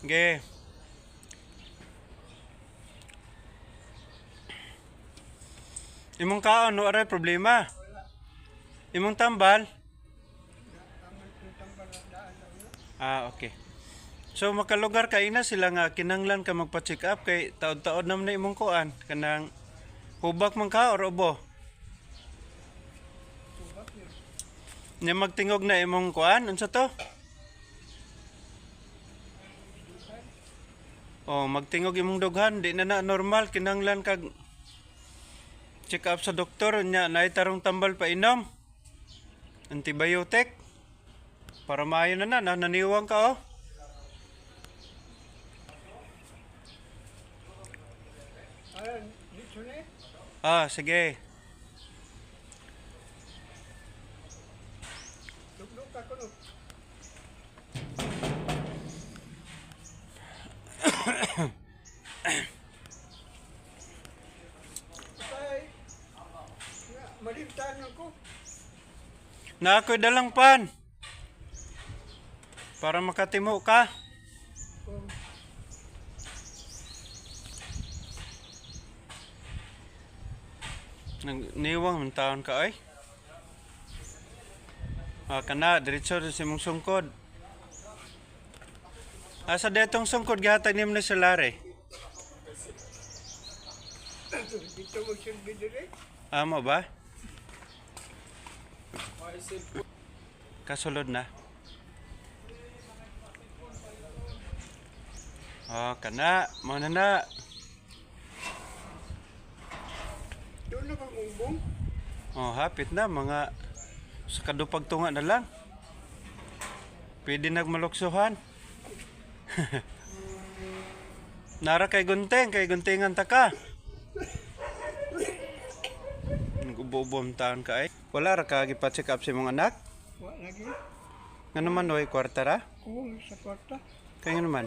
Ge. Imong kaon no aray problema. Imong tambal. Okay. So makalugar kay na sila nga kinanglan ka magpa-check up kay taod-taod naman na imong kuan kanang hubak man ka or ubo. Nya magtingog na imong kuan unsa to? Oh, magtingog imong dughan di na normal kinanglan kag check up sa doktor nya naay tarong tambal pa inom. Antibiotic para maayo na naniwang ka oh. Sige. Na ako'y dalang pan. Para makatimo ka. Niwang ng taon ka ay. Kana, diretso sa mong sungkod. Asa detong sungkod, gihatag niyo na sa lare. Amo ba? Kasulod na. Kana, mana na. Doon na bang umbong? Hapit na, mga sa kadupag tunga na lang. Pwede nagmaluksuhan. Nara kay guntingan ta ka. Nag-ubo-ubo ang taon ka ay. Wala ra ka gipa-check up sa mga anak? Wala lagi. Nga naman oy, kwarta ra? Oo, sa kwarta. Kaya nga naman.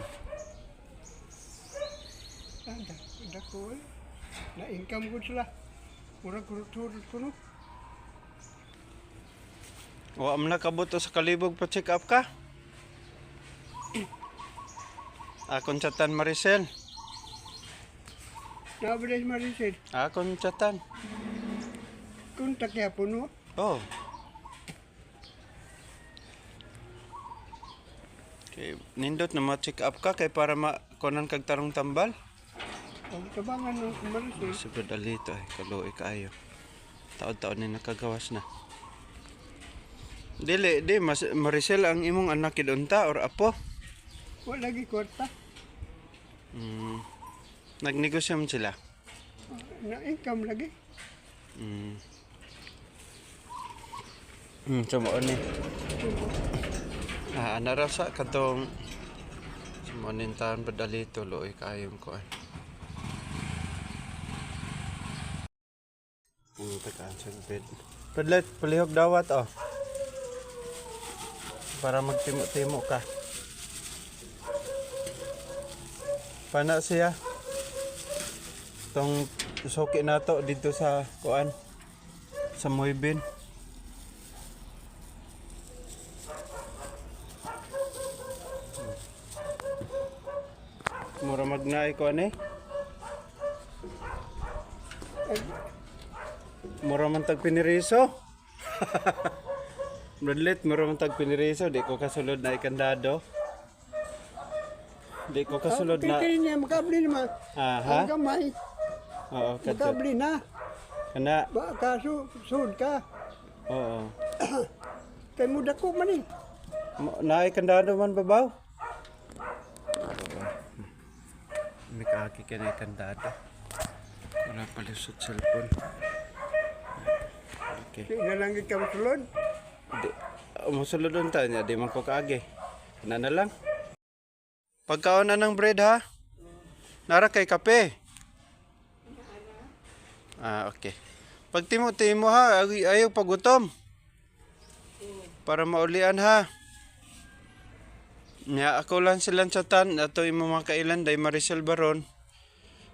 Ada ko eh. Na-income ko sila. Murag kurut-kurut ko no. Wa man nakabuto sa kalibog pa-check up ka? Akong chatan Maricel. Nabales Maricel. Akong chatan. Kung takya po no. Oh. Okay, nindot na ma-check up ka kay para makunan kag tarong tambal. Ang tabangan ng Maricel. Sugod alito ay kaluoy kaayo. Taon-taon ni nakagawas na. Dili, Maricel ang imong anak kidunta or apo? Wala lagi kwarta. Nagnegosyo man sila. Na-income lagi. Sumuon ni. Anarasa katong sumuon taon padalito luoy kaayong ko ay. Tekan sa bed. Padlet, palihog dawat oh. Para magtimo-timo ka. Pana siya. Tong suki nato dito sa kuan sa Moybin. Mura magnaay ko ani. Mura man tag piniriso. Bradlet, mura man tag piniriso, di ko kasulod na ikandado. Di ko kasulod na. Pipili niya, makabili naman. Ha? Ang gamay. Oo, kato. Makabili na. Kana. Ba, kaso, sud ka. Oo. Kay muda ko man eh. Naay kandado man babaw. May kaki ka na kandado. Wala pala sa cellphone. Okay. Di na lang ikaw sulod. Masulod doon tayo niya, di man ko kaagi. Na lang. Pagkaon na ng bread ha? Nara kay kape. Okay. Pag timo-timo ha, ayaw pagutom. Para maulian ha. Nya ako lang silang chatan ato imo mga kailan day Maricel Baron.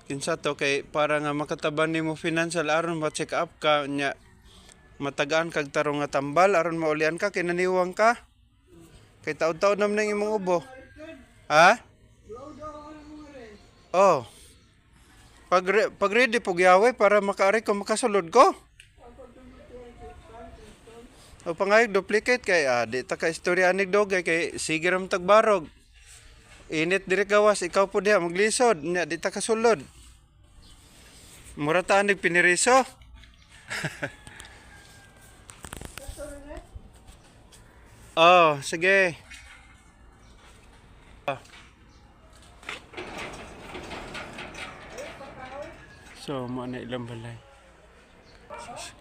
Kinsa to kay para nga makataban nimo financial aron ma-check up ka nya matagaan kag tarong nga tambal aron maulian ka kay naniwang ka. Kay taud-taud naman ang imong ubo. Ha? Oh, pag ready po yawe para makaari ko makasulod ko. O pangayog duplicate kay di ta ka istorya anig dogay kay sige ram tagbarog. Init diri gawas ikaw po diha maglisod nya di ta kasulod. Mura ta anig piniriso. Oh, sige. So, mo na ilang balay.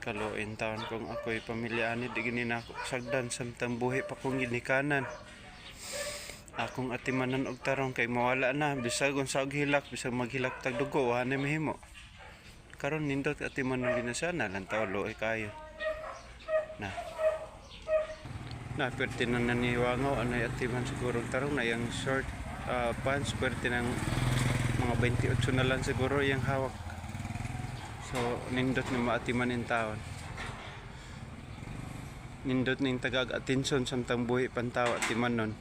Kaluin taon kung ako'y pamilyaan di gini na ako sagdan samtang buhi pa kong ginikanan. Akong atimanan og tarong kay mawala na bisag unsa og hilak bisag maghilak tag dugo wa na mahimo. Karon nindot atimanon ginasana lang taw loy kayo. Na pwerte na naniwangaw ano atiman siguro tarong na yung short pants pwerte ng mga 28 na lang siguro yung hawak. So, nindot na maatiman in taon. Nindot ning tagag atensyon samtang buhi pantawa atiman nun.